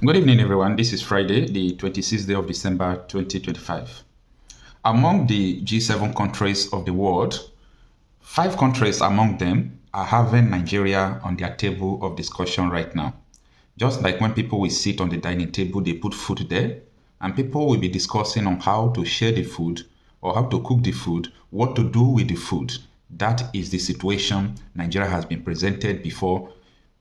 Good evening, everyone. This is Friday, the 26th day of December 2025. Among the G7 countries of the world, 5 countries among them are having Nigeria on their table of discussion right now. Just like when people will sit on the dining table, they put food there, and people will be discussing on how to share the food or how to cook the food, what to do with the food. That is the situation Nigeria has been presented before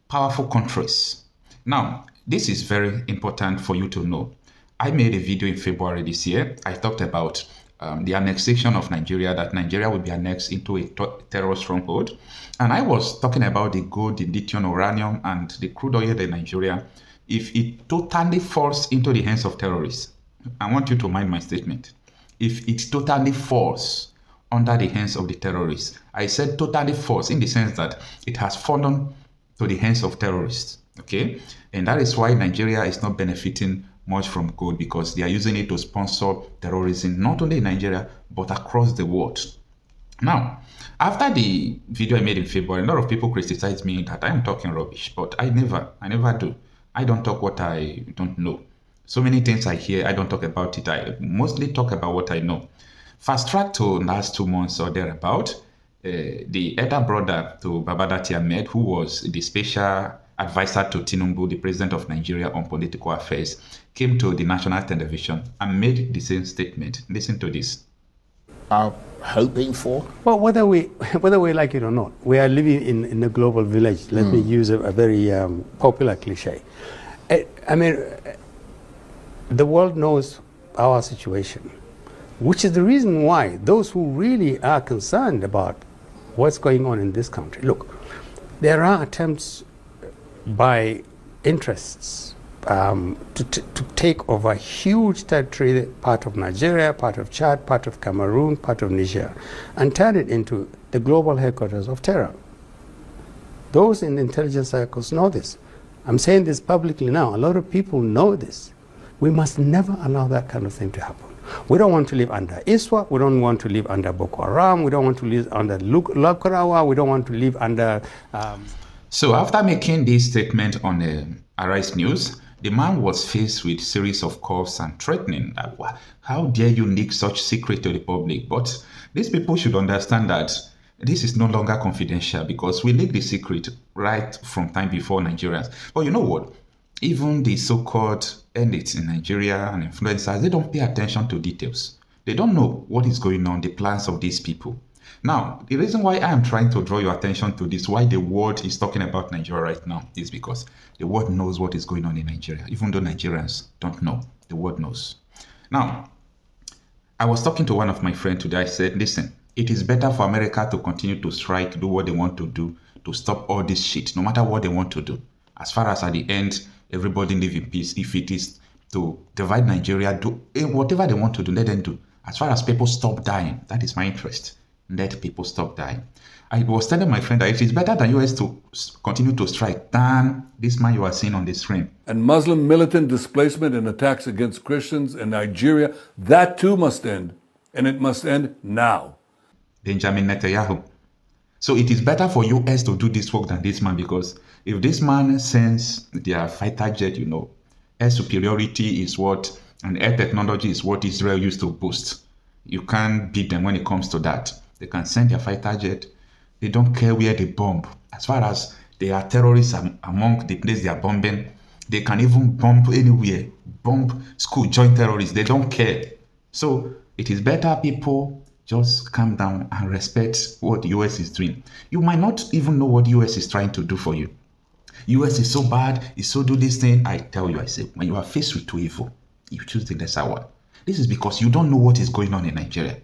powerful countries. Now, this is very important for you to know. I made a video in February this year. I talked about the annexation of Nigeria, that Nigeria will be annexed into a terror stronghold. And I was talking about the gold, the lithium, uranium, and the crude oil in Nigeria. If it totally falls into the hands of terrorists, I want you to mind my statement. If it totally falls under the hands of the terrorists, I said totally falls in the sense that it has fallen to the hands of terrorists. Okay, and that is why Nigeria is not benefiting much from gold, because they are using it to sponsor terrorism, not only in Nigeria, but across the world. Now, after the video I made in February, a lot of people criticized me that I'm talking rubbish, but I never do. I don't talk what I don't know. So many things I hear, I don't talk about it. I mostly talk about what I know. Fast track to last 2 months or thereabout, the elder brother to Babadati Ahmed, who was the special advisor to Tinubu, the president of Nigeria on political affairs, came to the national television and made the same statement. Listen to this. Are hoping for? Well, whether we like it or not, we are living in a global village. Let me use a very popular cliche. I mean, the world knows our situation, which is the reason why those who really are concerned about what's going on in this country, look, there are attempts by interests to take over huge territory, part of Nigeria, part of Chad, part of Cameroon, part of Niger, and turn it into the global headquarters of terror. Those in intelligence circles know this. I'm saying this publicly now. A lot of people know this. We must never allow that kind of thing to happen. We don't want to live under ISWA. We don't want to live under Boko Haram. We don't want to live under Lokarawa. We don't want to live under... So after making this statement on Arise News, the man was faced with a series of calls and threatening. How dare you leak such secret to the public? But these people should understand that this is no longer confidential, because we leak the secret right from time before Nigerians. But you know what? Even the so-called elites in Nigeria and influencers, they don't pay attention to details. They don't know what is going on, the plans of these people. Now, the reason why I am trying to draw your attention to this, why the world is talking about Nigeria right now, is because the world knows what is going on in Nigeria. Even though Nigerians don't know, the world knows. Now, I was talking to one of my friends today. I said, listen, it is better for America to continue to strike, do what they want to do, to stop all this shit, no matter what they want to do. As far as at the end, everybody live in peace. If it is to divide Nigeria, do whatever they want to do, let them do. As far as people stop dying, that is my interest. Let people stop dying. I was telling my friend that it is better than US to continue to strike than this man you are seeing on the screen. And Muslim militant displacement and attacks against Christians in Nigeria, that too must end. And it must end now. Benjamin Netanyahu. So it is better for US to do this work than this man, because if this man sends their fighter jet, air superiority is what, and air technology is what Israel used to boast. You can't beat them when it comes to that. They can send their fighter jet. They don't care where they bomb. As far as they are terrorists among the place they are bombing, they can even bomb anywhere. Bomb school, join terrorists. They don't care. So it is better people just calm down and respect what the US is doing. You might not even know what the US is trying to do for you. US is so bad, it's so do this thing. I tell you, I say, when you are faced with two evil, you choose the lesser one. This is because you don't know what is going on in Nigeria.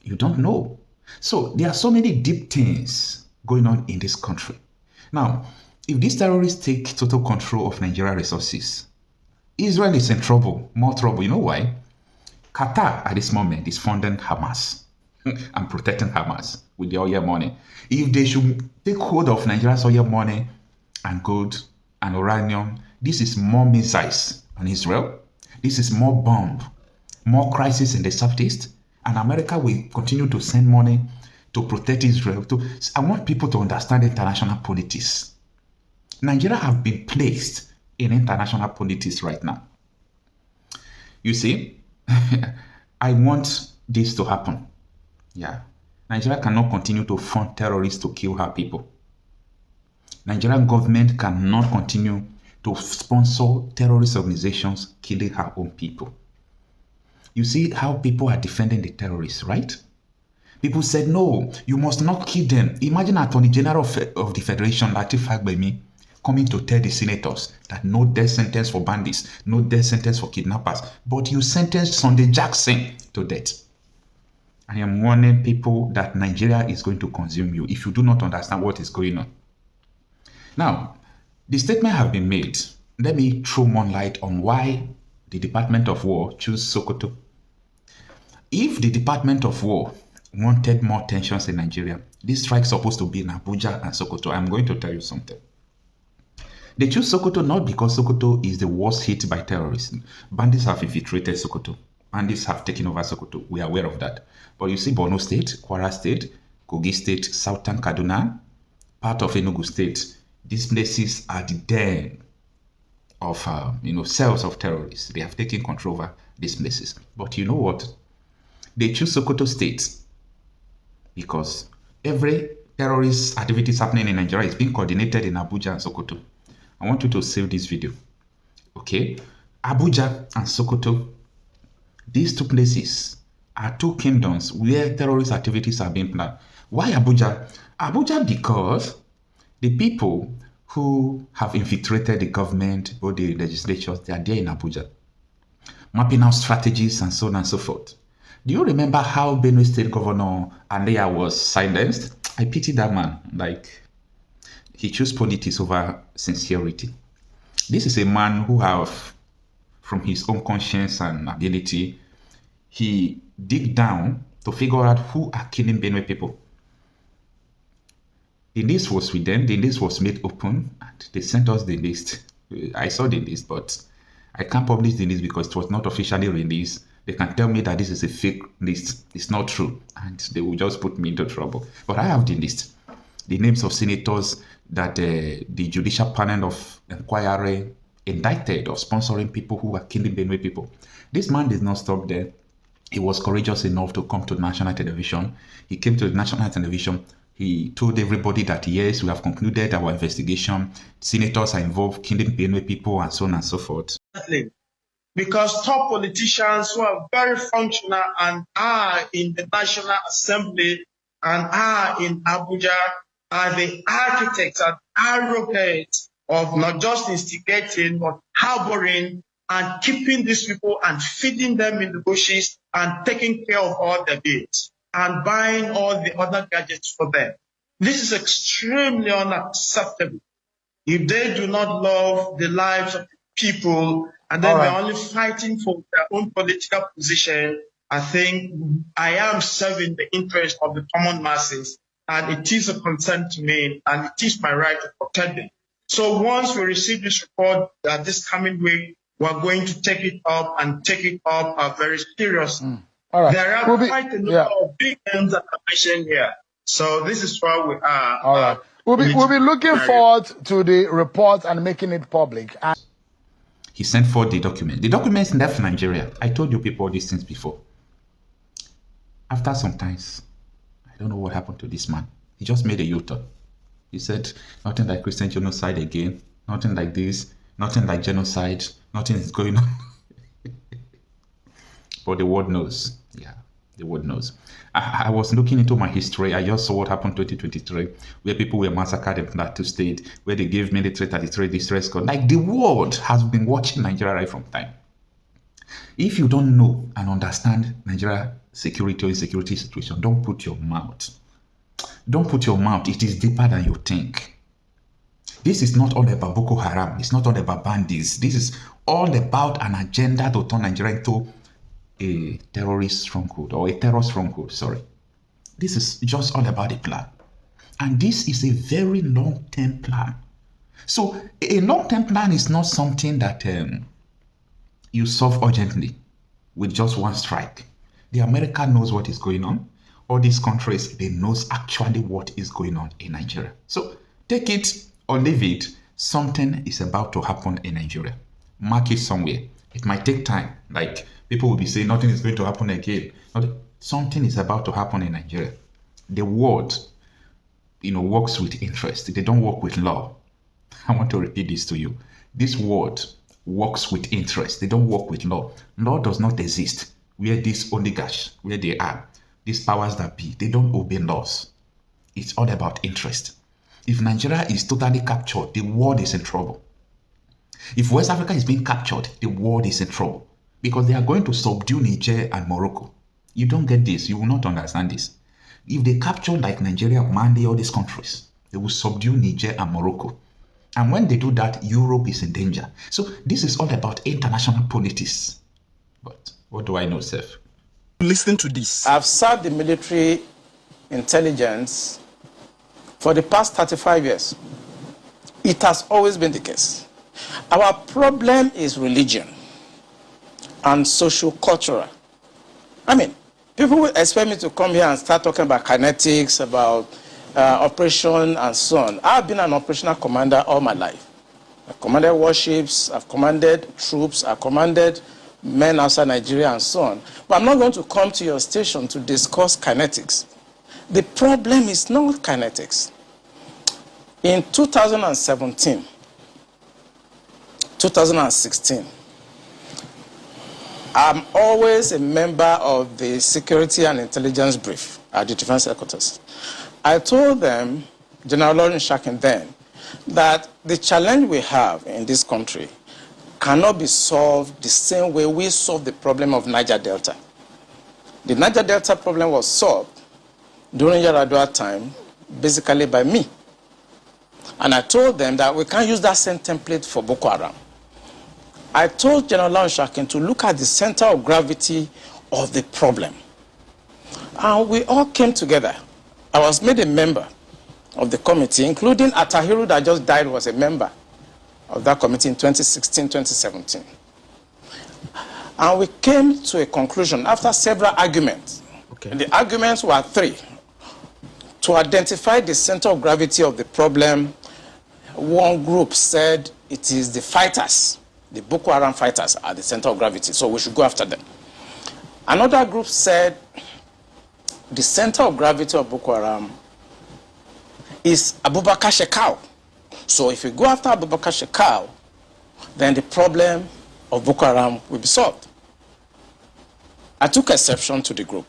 You don't know. So there are so many deep things going on in this country. Now, if these terrorists take total control of Nigeria resources, Israel is in trouble, more trouble. You know why? Qatar at this moment is funding Hamas and protecting Hamas with the oil money. If they should take hold of Nigeria's oil money and gold and uranium, this is more missiles on Israel. This is more bomb, more crisis in the Southeast. And America will continue to send money to protect Israel. I want people to understand international politics. Nigeria have been placed in international politics right now. You see, I want this to happen. Yeah. Nigeria cannot continue to fund terrorists to kill her people. Nigerian government cannot continue to sponsor terrorist organizations killing her own people. You see how people are defending the terrorists, right? People said, no, you must not kill them. Imagine Attorney General of the Federation, Lateef Fagbemi, coming to tell the senators that no death sentence for bandits, no death sentence for kidnappers, but you sentenced Sunday Jackson to death. I am warning people that Nigeria is going to consume you if you do not understand what is going on. Now, the statement have been made. Let me throw more light on why the Department of War chose Sokoto. If the Department of War wanted more tensions in Nigeria, this strike is supposed to be in Abuja and Sokoto. I'm going to tell you something. They choose Sokoto not because Sokoto is the worst hit by terrorists. Bandits have infiltrated Sokoto. Bandits have taken over Sokoto. We are aware of that. But you see Borno State, Kwara State, Kogi State, Southern Kaduna, part of Enugu State. These places are the den of cells of terrorists. They have taken control over these places. But you know what? They choose Sokoto State because every terrorist activities happening in Nigeria is being coordinated in Abuja and Sokoto. I want you to save this video. Okay? Abuja and Sokoto, these two places are two kingdoms where terrorist activities are being planned. Why Abuja? Abuja because the people who have infiltrated the government or the legislatures, they are there in Abuja, mapping out strategies and so on and so forth. Do you remember how Benue State Governor Alea was silenced? I pity that man. Like, he chose politics over sincerity. This is a man who have, from his own conscience and ability, he dig down to figure out who are killing Benue people. The list was with them. The list was made open, and they sent us the list. I saw the list, but I can't publish the list because it was not officially released. They can tell me that this is a fake list. It's not true, and they will just put me into trouble. But I have the list. The names of senators that the judicial panel of inquiry indicted of sponsoring people who are killing Benue people. This man did not stop there. He was courageous enough to come to national television. He came to the national television. He told everybody that, yes, we have concluded our investigation. Senators are involved, killing Benue people, and so on and so forth. Because top politicians who are very functional and are in the National Assembly and are in Abuja are the architects and arrogants of not just instigating, but harboring and keeping these people and feeding them in the bushes and taking care of all their needs and buying all the other gadgets for them. This is extremely unacceptable. If they do not love the lives of the people and then they're only fighting for their own political position, I think I am serving the interest of the common masses, and it is a concern to me, and it is my right to protect them. So once we receive this report this coming week, we're going to take it up and take it up very seriously. All right. There are quite a number of big names that are mentioned here. So this is where we are. All right. We'll be looking forward to the report and making it public. He sent forth the document. The documents left Nigeria. I told you people these things before. After some times, I don't know what happened to this man. He just made a U-turn. He said, nothing like Christian genocide again. Nothing like this. Nothing like genocide. Nothing is going on. But the world knows. Yeah, the world knows. I was looking into my history. I just saw what happened in 2023, where people were massacred in Plateau State, where they gave military 33 distress code. Like, the world has been watching Nigeria right from time. If you don't know and understand Nigeria security or insecurity situation, don't put your mouth. Don't put your mouth. It is deeper than you think. This is not all about Boko Haram. It's not all about bandits. This is all about an agenda to turn Nigeria into a terrorist stronghold, or a terror stronghold, sorry. This is just all about a plan. And this is a very long-term plan. So a long-term plan is not something that you solve urgently with just one strike. The America knows what is going on. All these countries, they knows actually what is going on in Nigeria. So take it or leave it. something is about to happen in Nigeria. Mark it somewhere. It might take time. Like people will be saying nothing is going to happen again. Something is about to happen in Nigeria. The world, works with interest. They don't work with law. I want to repeat this to you. This world works with interest. They don't work with law. Law does not exist where these oligarchs, where they are, these powers that be, they don't obey laws. It's all about interest. If Nigeria is totally captured, the world is in trouble. If West Africa is being captured, the world is in trouble because they are going to subdue Niger and Morocco. You don't get this. You will not understand this. If they capture like Nigeria, Mali, all these countries, they will subdue Niger and Morocco. And when they do that, Europe is in danger. So this is all about international politics. But what do I know, Seth? Listen to this. I've served the military intelligence for the past 35 years. It has always been the case. Our problem is religion and social-cultural. I mean, people will expect me to come here and start talking about kinetics, about operation and so on. I've been an operational commander all my life. I've commanded warships, I've commanded troops, I've commanded men outside Nigeria and so on. But I'm not going to come to your station to discuss kinetics. The problem is not kinetics. In 2017, 2016, I'm always a member of the Security and Intelligence Brief at the Defense Headquarters. I told them, General Lawrence Shakin then, that the challenge we have in this country cannot be solved the same way we solved the problem of Niger Delta. The Niger Delta problem was solved during Yaradua time, basically by me. And I told them that we can't use that same template for Boko Haram. I told General Lawrence Shakin to look at the center of gravity of the problem. And we all came together. I was made a member of the committee, including Atahiru that just died was a member of that committee in 2016, 2017. And we came to a conclusion after several arguments. Okay. And the arguments were three. To identify the center of gravity of the problem, one group said it is the fighters, the Boko Haram fighters are the center of gravity, so we should go after them. Another group said the center of gravity of Boko Haram is Abubakar Shekau. So if we go after Abubakar Shekau, then the problem of Boko Haram will be solved. I took exception to the group.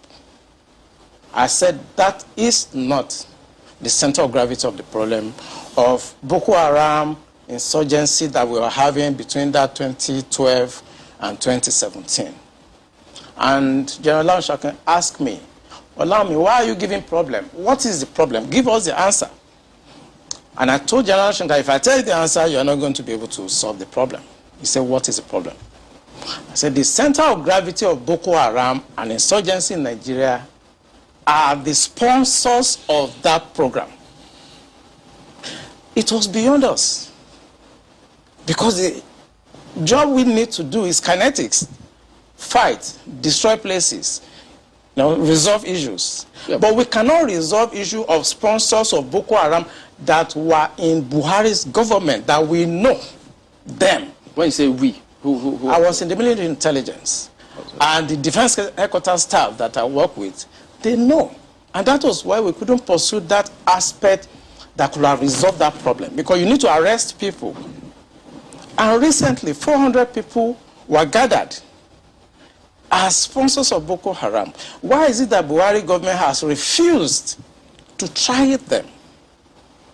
I said that is not the center of gravity of the problem of Boko Haram insurgency that we were having between that 2012 and 2017. And General Lawrence Shakin asked me, allow me, why are you giving problem? What is the problem? Give us the answer. And I told General Lawrence Shakin, if I tell you the answer, you're not going to be able to solve the problem. He said, what is the problem? I said, the center of gravity of Boko Haram and insurgency in Nigeria are the sponsors of that program. It was beyond us. Because the job we need to do is kinetics. Fight, destroy places, resolve issues. Yep. But we cannot resolve issue of sponsors of Boko Haram that were in Buhari's government, that we know them. When you say we, who I was in the military intelligence. Okay. And the defense headquarters staff that I work with, they know. And that was why we couldn't pursue that aspect that could have resolved that problem. Because you need to arrest people. And recently, 400 people were gathered as sponsors of Boko Haram. Why is it that Buhari government has refused to try them?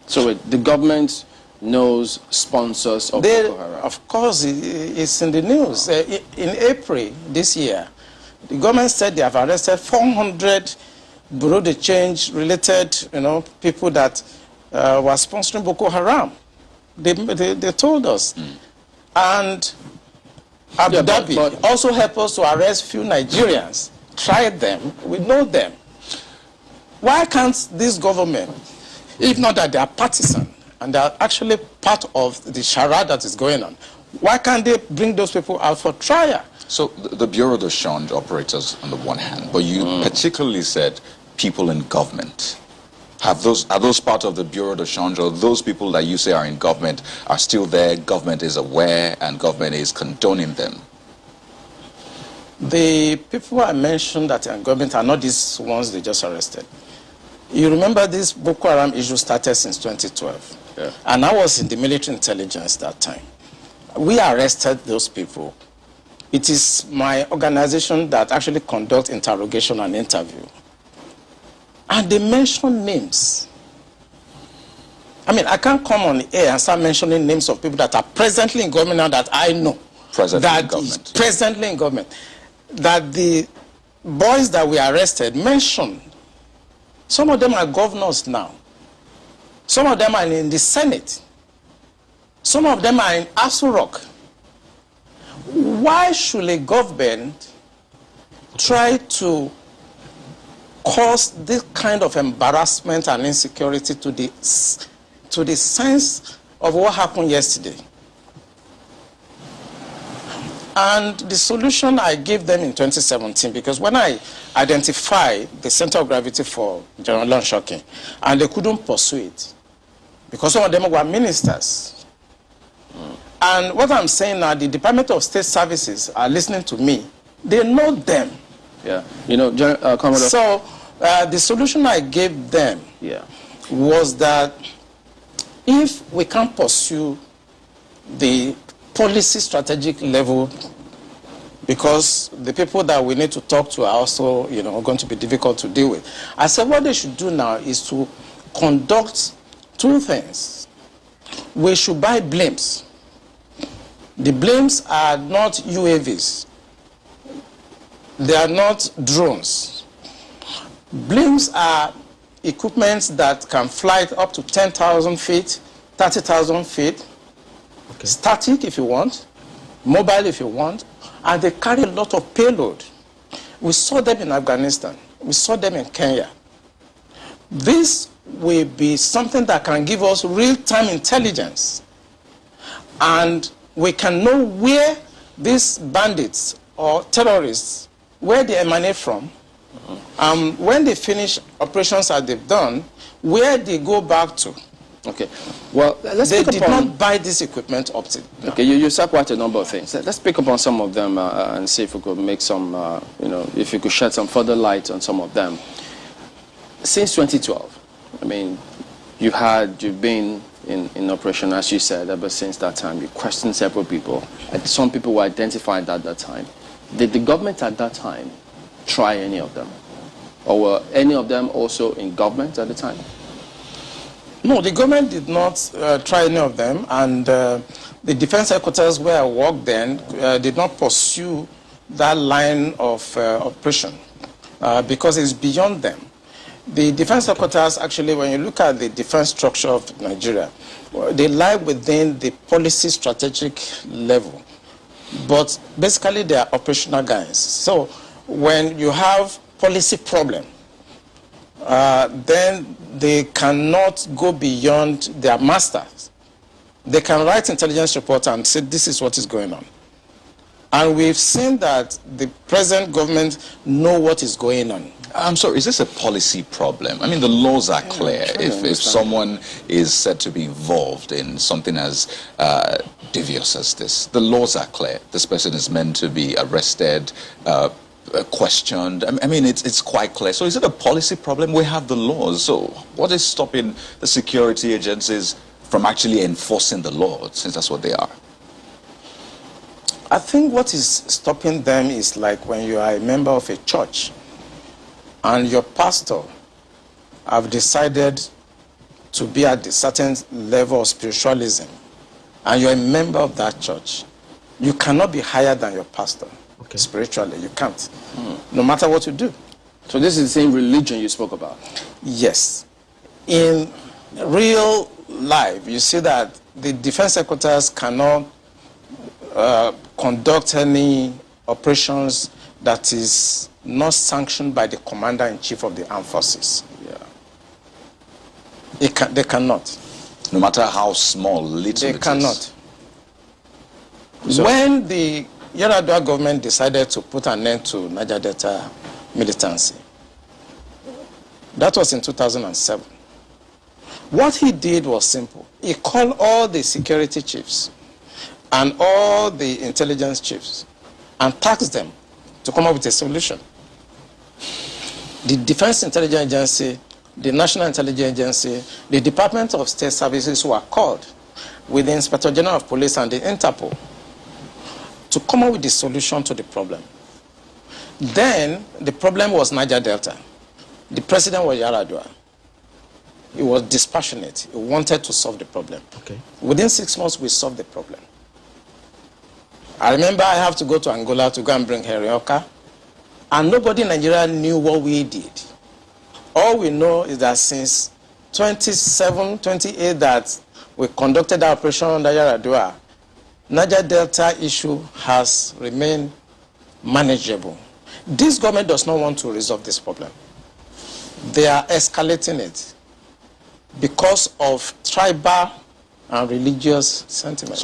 So the government knows sponsors of Boko Haram? Of course, it's in the news. In April this year, the government said they have arrested 400 Bureau de Change related, people that were sponsoring Boko Haram. They told us. And Abu Dhabi also helped us to arrest few Nigerians, tried them, we know them. Why can't this government, if not that they are partisan and they are actually part of the charade that is going on, why can't they bring those people out for trial? So the Bureau de Change operators on the one hand, but you particularly said people in government. Are those part of the Bureau de Change, or those people that you say are in government are still there, government is aware, and government is condoning them? The people I mentioned that are in government are not these ones they just arrested. You remember this Boko Haram issue started since 2012. Yeah. And I was in the military intelligence that time. We arrested those people. It is my organization that actually conducts interrogation and interview. And they mention names. I mean, I can't come on the air and start mentioning names of people that are presently in government now that I know. Presently in government. That the boys that we arrested mentioned. Some of them are governors now. Some of them are in the Senate. Some of them are in Aso Rock. Why should a government try to cause this kind of embarrassment and insecurity to the sense of what happened yesterday? And the solution I gave them in 2017, because when I identified the center of gravity for General Olunshokin, and they couldn't pursue it, because some of them were ministers. And what I'm saying now, the Department of State Services are listening to me. They know them. Yeah, you know, Commodore. So the solution I gave them was that if we can't pursue the policy strategic level, because the people that we need to talk to are also, you know, going to be difficult to deal with. I said what they should do now is to conduct two things. We should buy blimps. The blimps are not UAVs. They are not drones. Blimps are equipment that can fly up to 10,000 feet, 30,000 feet, static if you want, mobile if you want, and they carry a lot of payload. We saw them in Afghanistan. We saw them in Kenya. This will be something that can give us real-time intelligence, and we can know where these bandits or terrorists, where they emanate from, when they finish operations that they've done, where they go back to. Okay, well, they did not buy this equipment up to. No. Okay, you said quite a number of things. Let's pick up on some of them and see if we could make some, you know, if you could shed some further light on some of them. Since 2012, I mean, you've been in operation, as you said, ever since that time. You questioned several people. And some people were identified at that time. Did the government at that time try any of them? Or were any of them also in government at the time? No, the government did not try any of them, and the defense headquarters where I worked then did not pursue that line of operation because it's beyond them. The defense headquarters, actually, when you look at the defense structure of Nigeria, they lie within the policy strategic level, but basically they are operational guys. So when you have policy problem, then they cannot go beyond their masters. They can write intelligence reports and say this is what is going on. And we've seen that the present government know what is going on. I'm sorry, is this a policy problem? I mean, the laws are clear. If someone is said to be involved in something as devious as this, the laws are clear. This person is meant to be arrested, questioned. I mean, it's quite clear. So is it a policy problem? We have the laws. So what is stopping the security agencies from actually enforcing the law, since that's what they are? I think what is stopping them is like when you are a member of a church and your pastor have decided to be at a certain level of spiritualism and you're a member of that church. You cannot be higher than your pastor. Spiritually, you can't, no matter what you do. So this is the same religion you spoke about? Yes. In real life, you see that the defense headquarters cannot conduct any operations that is not sanctioned by the commander-in-chief of the armed forces. They cannot. No matter how small, little they cannot. So, when the Yar'Adua government decided to put an end to Niger Delta militancy, that was in 2007. What he did was simple. He called all the security chiefs and all the intelligence chiefs and tasked them to come up with a solution. The Defense Intelligence Agency, the National Intelligence Agency, the Department of State Services were called with the Inspector General of Police and the Interpol to come up with the solution to the problem. Then the problem was Niger Delta. The president was Yaradua. He was dispassionate. He wanted to solve the problem. Okay. Within 6 months, we solved the problem. I remember I have to go to Angola to go and bring Herioka, and nobody in Nigeria knew what we did. All we know is that since 27, 28 that we conducted our operation under Yaradua, Niger Delta issue has remained manageable. This government does not want to resolve this problem. They are escalating it because of tribal and religious sentiments.